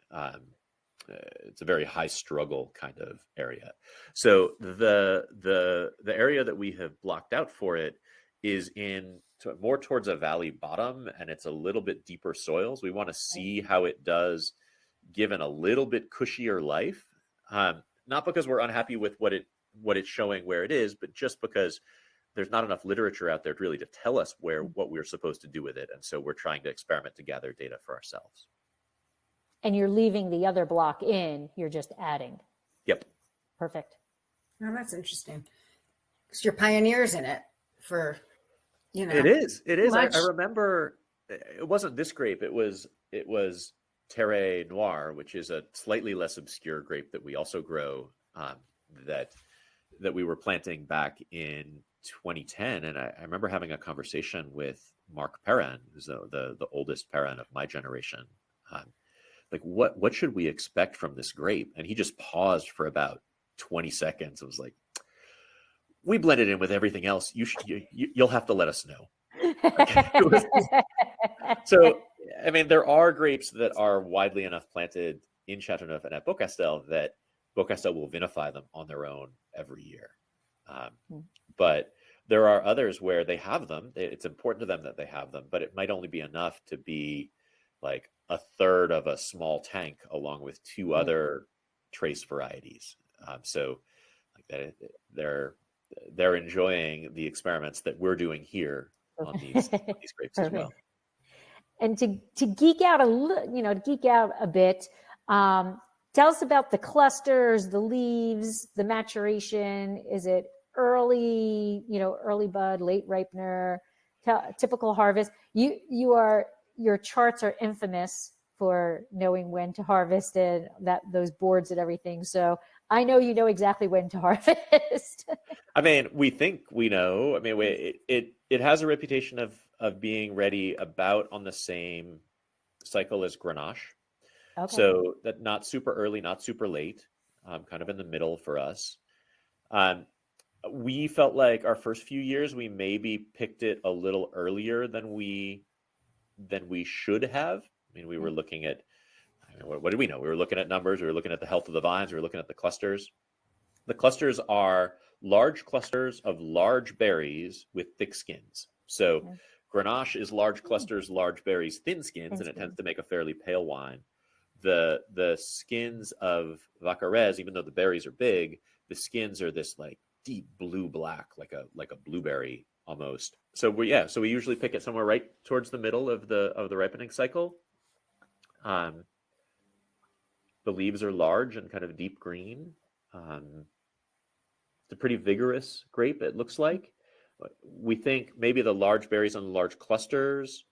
it's a very high struggle kind of area. So the area that we have blocked out for it is more towards a valley bottom, and it's a little bit deeper soils. We want to see how it does given a little bit cushier life, not because we're unhappy with what it's showing where it is, but just because there's not enough literature out there really to tell us what we're supposed to do with it. And so we're trying to experiment to gather data for ourselves. And you're leaving the other block in, you're just adding. Yep. Perfect. Oh, that's interesting. Because you're pioneers in it for, It is. I remember it wasn't this grape. It was Terre Noire, which is a slightly less obscure grape that we also grow, that we were planting back in 2010. And I remember having a conversation with Marc Perrin, who's the oldest Perrin of my generation. Like, what should we expect from this grape? And he just paused for about 20 seconds. I was like, we blend it in with everything else. You'll have to let us know. Okay. So, I mean, there are grapes that are widely enough planted in Chateauneuf and at Beaucastel that Beaucastel will vinify them on their own every year. But there are others where they have them. It's important to them that they have them, but it might only be enough to be like a third of a small tank along with two other trace varieties. So like they're enjoying the experiments that we're doing here on these grapes as well. And to geek out a bit, tell us about the clusters, the leaves, the maturation. Is it early bud, late ripener, typical harvest? Your charts are infamous for knowing when to harvest and those boards and everything. So I know you know exactly when to harvest. I mean, we think we know. I mean, it has a reputation of being ready about on the same cycle as Grenache. Okay. So that not super early, not super late, kind of in the middle for us. We felt like our first few years, we maybe picked it a little earlier than we should have. I mean, we were looking at, what did we know? We were looking at numbers. We were looking at the health of the vines. We were looking at the clusters. The clusters are large clusters of large berries with thick skins. So Grenache is large clusters, large berries, thin skins, and it tends to make a fairly pale wine. The skins of Vaccarèse, even though the berries are big, the skins are this like deep blue black, like a blueberry almost. So we usually pick it somewhere right towards the middle of the ripening cycle. The leaves are large and kind of deep green. It's a pretty vigorous grape, it looks like. We think maybe the large berries on the large clusters,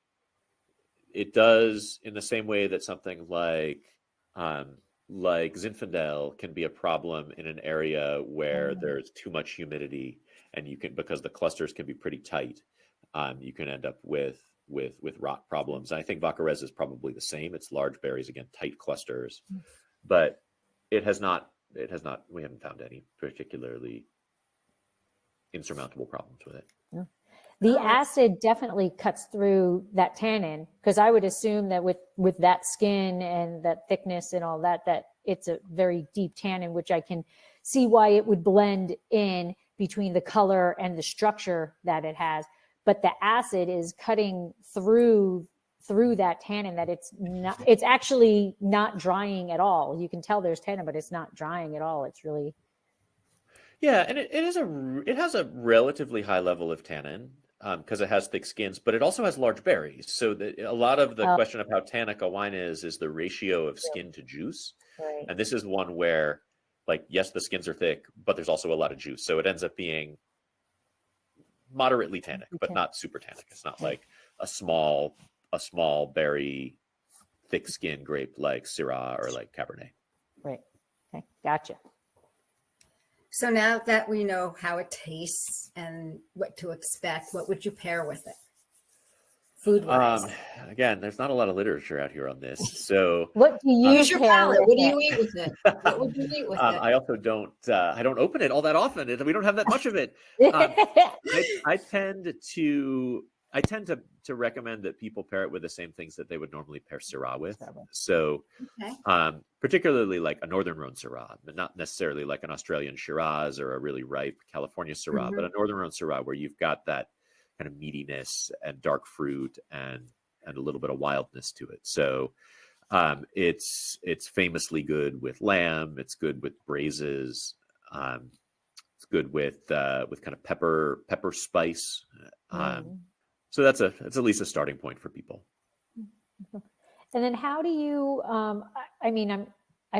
it does in the same way that something like Zinfandel can be a problem in an area where there's too much humidity, and because the clusters can be pretty tight, you can end up with rot problems. And I think Vaccarèse is probably the same. It's large berries, again, tight clusters, but we haven't found any particularly insurmountable problems with it. The acid definitely cuts through that tannin, because I would assume that with that skin and that thickness and all that it's a very deep tannin, which I can see why it would blend in between the color and the structure that it has. But the acid is cutting through that tannin, that it's actually not drying at all. You can tell there's tannin, but it's not drying at all. It's really... Yeah, and it has a relatively high level of tannin because it has thick skins, but it also has large berries. So a lot of the question of how tannic a wine is the ratio of skin to juice. Right. And this is one where, like, yes, the skins are thick, but there's also a lot of juice. So it ends up being moderately tannic, but not super tannic. It's not like a small berry, thick skin grape like Syrah or like Cabernet. Right. Okay. Gotcha. So now that we know how it tastes and what to expect, what would you pair with it? Food-wise. Again, there's not a lot of literature out here on this. So what do you use your palate? What do you eat with it? What would you eat with it? I also don't open it all that often. We don't have that much of it. I tend to recommend that people pair it with the same things that they would normally pair Syrah with. So, particularly like a Northern Rhône Syrah, but not necessarily like an Australian Shiraz or a really ripe California Syrah, but a Northern Rhône Syrah where you've got that kind of meatiness and dark fruit and a little bit of wildness to it. So, it's famously good with lamb. It's good with braises. It's good with kind of pepper spice. So that's at least a starting point for people. And then how do you, I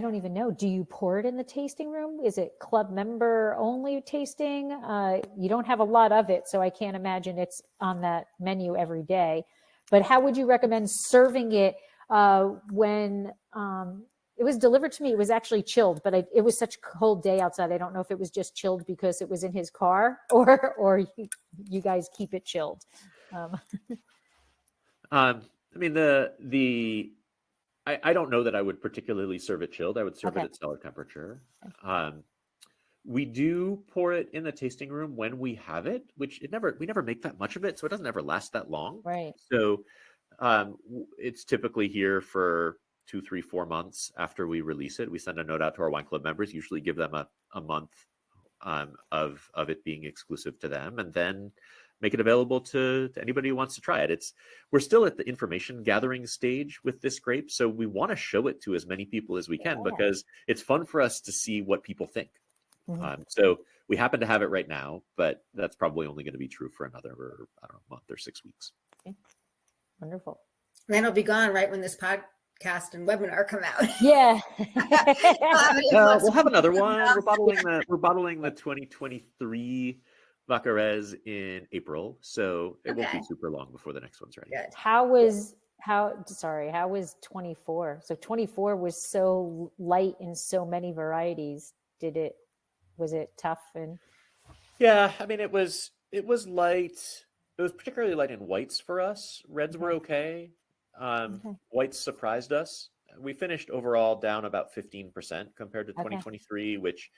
don't even know, do you pour it in the tasting room? Is it club member only tasting? You don't have a lot of it, so I can't imagine it's on that menu every day. But how would you recommend serving it when it was delivered to me? It was actually chilled, but it was such a cold day outside. I don't know if it was just chilled because it was in his car or you guys keep it chilled. I don't know that I would particularly serve it chilled. I would serve it at cellar temperature. We do pour it in the tasting room when we have it, which we never make that much of it, so it doesn't ever last that long. Right. So it's typically here for 2, 3, 4 months after we release it. We send a note out to our wine club members, usually give them a month of it being exclusive to them, and then make it available to anybody who wants to try it. We're still at the information gathering stage with this grape, so we want to show it to as many people as we can because it's fun for us to see what people think. So we happen to have it right now, but that's probably only going to be true for another, I don't know, month or 6 weeks. Okay. Wonderful. Then it'll be gone right when this podcast and webinar come out. Yeah. We'll have another one. We're bottling the 2023 Vaccarèse in April, so it won't be super long before the next one's ready. Good. How was 24? So 24 was so light in so many varieties. Was it tough? And yeah, I mean, it was light. It was particularly light in whites for us. Reds were okay. Whites surprised us. We finished overall down about 15% compared to 2023, which,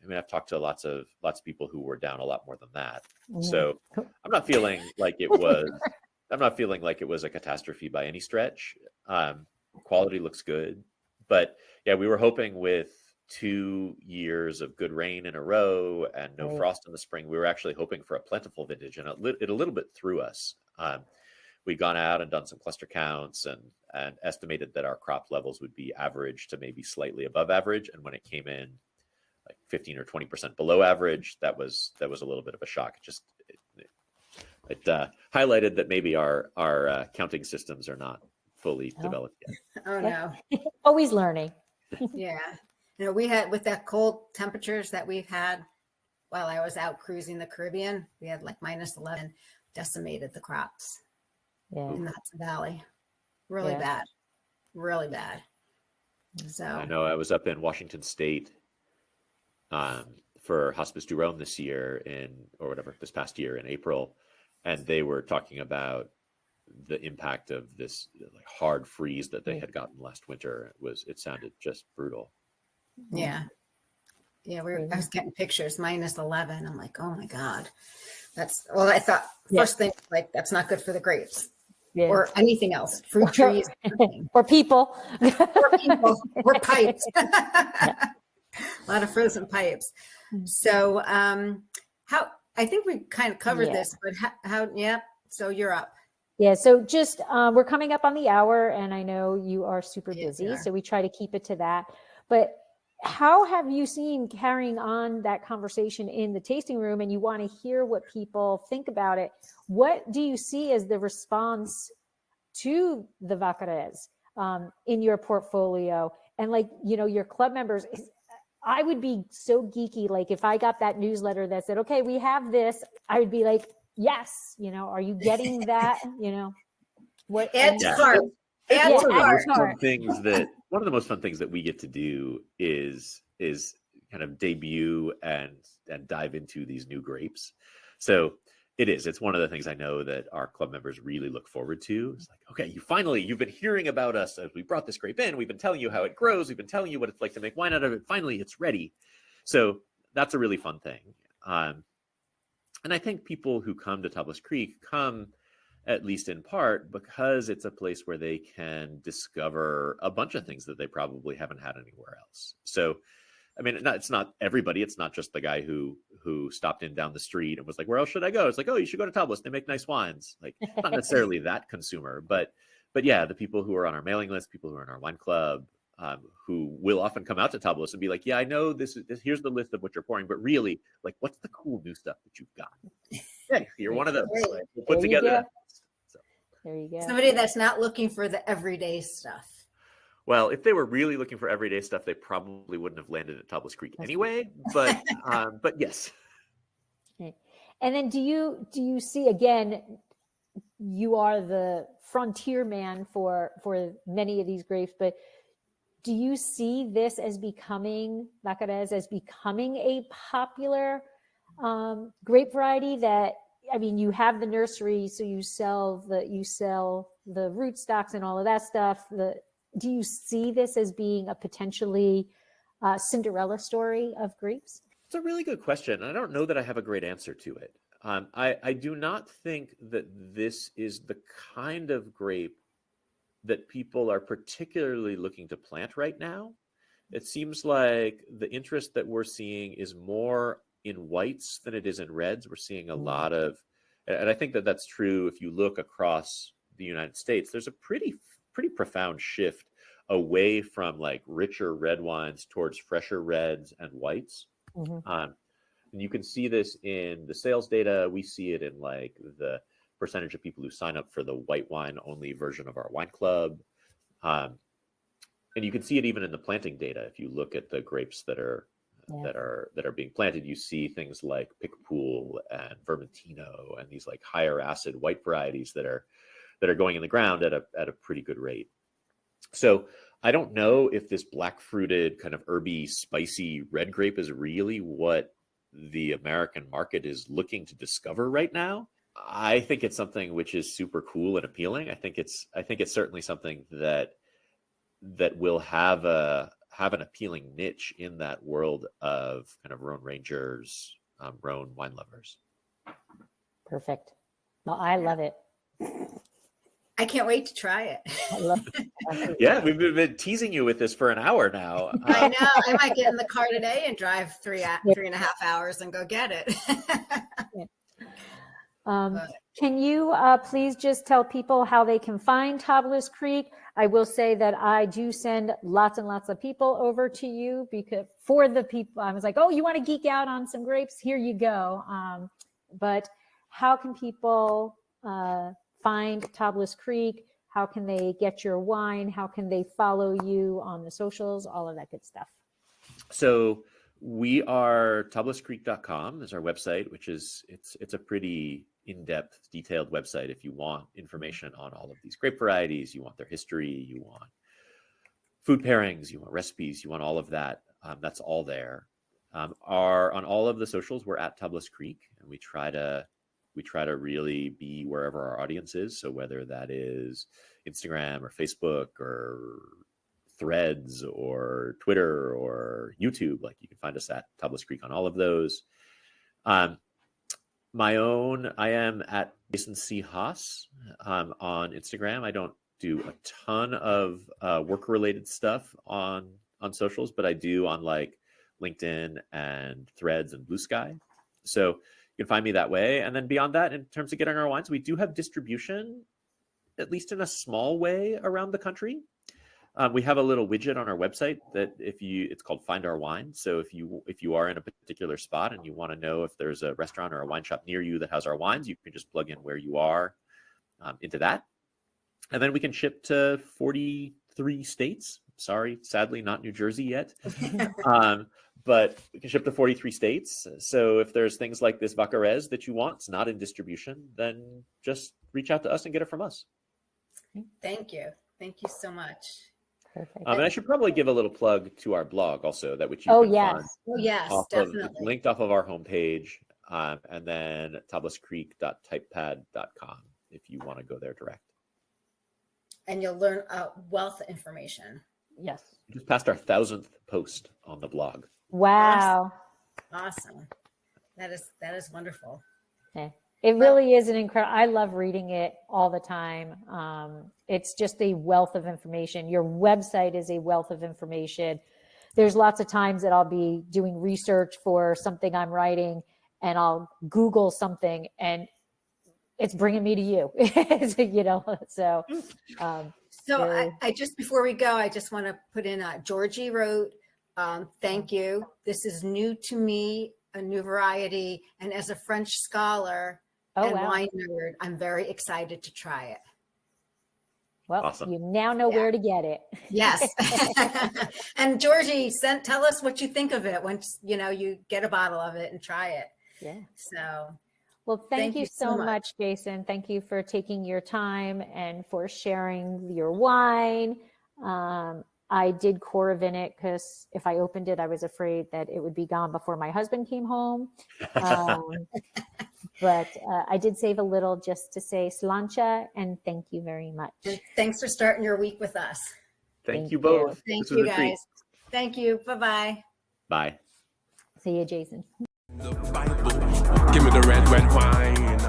I mean, I've talked to lots of people who were down a lot more than that. So I'm not feeling like it was. I'm not feeling like it was a catastrophe by any stretch. Quality looks good, but yeah, we were hoping with 2 years of good rain in a row and no frost in the spring, we were actually hoping for a plentiful vintage, and it a little bit threw us. We'd gone out and done some cluster counts and estimated that our crop levels would be average to maybe slightly above average, and when it came in like 15 or 20% below average, that was a little bit of a shock. It highlighted that maybe our counting systems are not fully developed yet. Oh no. Always learning. Yeah. You know, we had, with that cold temperatures that we've had while I was out cruising the Caribbean, we had like -11, decimated the crops in the Hudson Valley. Really bad. So I know I was up in Washington State for Hospice du Rhône this past year in April, and they were talking about the impact of this like hard freeze that they had gotten last winter. It sounded just brutal. Yeah. I was getting pictures -11. I'm like, oh my God. I thought first thing, like, that's not good for the grapes or anything else, fruit trees, or people, or pipes. A lot of frozen pipes. So I think we kind of covered this, but so you're up. Yeah. So just, we're coming up on the hour, and I know you are super busy, so we try to keep it to that. But how have you seen carrying on that conversation in the tasting room, and you want to hear what people think about it? What do you see as the response to the Vaccarèse in your portfolio? And like, your club members, I would be so geeky. Like if I got that newsletter that said, okay, we have this, I would be like, yes, are you getting that? What? Add to cart. One of the most fun things that we get to do is kind of debut and dive into these new grapes. So it's one of the things I know that our club members really look forward to. It's like, okay, you've been hearing about us as we brought this grape in. We've been telling you how it grows. We've been telling you what it's like to make wine out of it. Finally, it's ready. So that's a really fun thing. And I think people who come to Tablas Creek come at least in part because it's a place where they can discover a bunch of things that they probably haven't had anywhere else. So, I mean, it's not everybody. It's not just the guy who stopped in down the street and was like, where else should I go? It's like, oh, you should go to Tablas. They make nice wines. Like, not necessarily that consumer, but yeah, the people who are on our mailing list, people who are in our wine club, who will often come out to Tablas and be like, yeah, I know this. Here's the list of what you're pouring, but really, like, what's the cool new stuff that you've got? Yeah, you're one of those. Like, we'll put together. So. There you go. Somebody that's not looking for the everyday stuff. Well, if they were really looking for everyday stuff, they probably wouldn't have landed at Tablas Creek anyway. But yes. Okay. And then do you see, again, you are the frontier man for many of these grapes, but do you see this as becoming, Vaccarèse, as becoming a popular grape variety that, I mean, you have the nursery, so you sell the root stocks and all of that stuff. Do you see this as being a potentially Cinderella story of grapes? It's a really good question. I don't know that I have a great answer to it. I do not think that this is the kind of grape that people are particularly looking to plant right now. It seems like the interest that we're seeing is more in whites than it is in reds. We're seeing a lot of, and I think that that's true if you look across the United States. There's a pretty profound shift away from like richer red wines towards fresher reds and whites. And you can see this in the sales data. We see it in like the percentage of people who sign up for the white wine only version of our wine club. And you can see it even in the planting data. If you look at the grapes that are being planted, you see things like Pickpool and Vermentino and these like higher acid white varieties that are going in the ground at a pretty good rate. So I don't know if this black fruited kind of herby, spicy red grape is really what the American market is looking to discover right now. I think it's something which is super cool and appealing. I think it's certainly something that will have an appealing niche in that world of kind of Rhône Rangers, Rhône wine lovers. Perfect. Well, I love it. I can't wait to try it. I love it. Yeah, we've been teasing you with this for an hour now. I know. I might get in the car today and drive 3.5 hours and go get it. Can you please just tell people how they can find Tablas Creek? I will say that I do send lots and lots of people over to you because for the people, I was like, oh, you want to geek out on some grapes? Here you go. But how can people find Tablas Creek? How can they get your wine? How can they follow you on the socials? All of that good stuff. So we are tablascreek.com is our website, which is it's a pretty in-depth, detailed website. If you want information on all of these grape varieties, you want their history, you want food pairings, you want recipes, you want all of that. That's all there. On all of the socials, we're at Tablas Creek, and we try to really be wherever our audience is. So whether that is Instagram or Facebook or Threads or Twitter or YouTube, like you can find us at Tablas Creek on all of those. I am at Jason C. Haas on Instagram. I don't do a ton of work-related stuff on socials, but I do on like LinkedIn and Threads and Blue Sky. So you can find me that way. And then beyond that, in terms of getting our wines, we do have distribution, at least in a small way, around the country. We have a little widget on our website that it's called Find Our Wine. So if you are in a particular spot and you want to know if there's a restaurant or a wine shop near you that has our wines, you can just plug in where you are into that. And then we can ship to 43 states. Sorry, sadly, not New Jersey yet. But we can ship to 43 states. So if there's things like this Vaccarèse that you want, it's not in distribution, then just reach out to us and get it from us. Thank you. Thank you so much. Perfect. And I should probably give a little plug to our blog also, that which you can find. Oh, yes, definitely. It's linked off of our homepage, and then tablascreek.typepad.com if you want to go there direct. And you'll learn a wealth of information. Yes. We just passed our 1,000th post on the blog. Wow. Awesome. That is wonderful. Okay. It really is an incredible, I love reading it all the time. It's just a wealth of information. Your website is a wealth of information. There's lots of times that I'll be doing research for something I'm writing and I'll Google something and it's bringing me to you, so. I just, before we go, I just want to put in, Georgie wrote, thank you. This is new to me, a new variety. And as a French scholar, wine nerd, I'm very excited to try it. Well, awesome. You now know where to get it. Yes. And Georgie, tell us what you think of it once you get a bottle of it and try it. Yeah. So, well, thank you so much, Jason. Thank you for taking your time and for sharing your wine. I did Coravin it because if I opened it, I was afraid that it would be gone before my husband came home. But I did save a little just to say slancha, and thank you very much. And thanks for starting your week with us. Thank you both. Thank you, guys. Thank you. Bye-bye. Bye. See you, Jason. The Bible. Give me the red wine.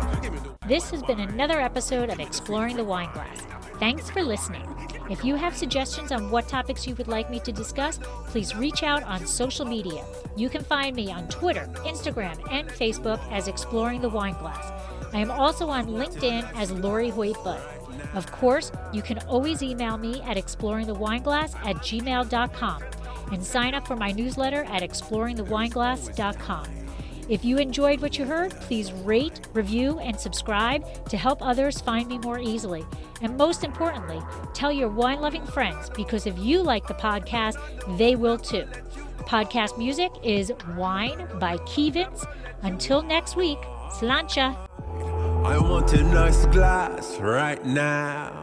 This has been another episode of Exploring the Wine Glass. Thanks for listening. If you have suggestions on what topics you would like me to discuss, please reach out on social media. You can find me on Twitter, Instagram, and Facebook as Exploring the Wine Glass. I am also on LinkedIn as Lori Hoyt-Budd. Of course, you can always email me at exploringthewineglass@gmail.com and sign up for my newsletter at exploringthewineglass.com. If you enjoyed what you heard, please rate, review, and subscribe to help others find me more easily. And most importantly, tell your wine-loving friends, because if you like the podcast, they will too. Podcast music is Wine by Kevins. Until next week, sláinte. I want a nice glass right now.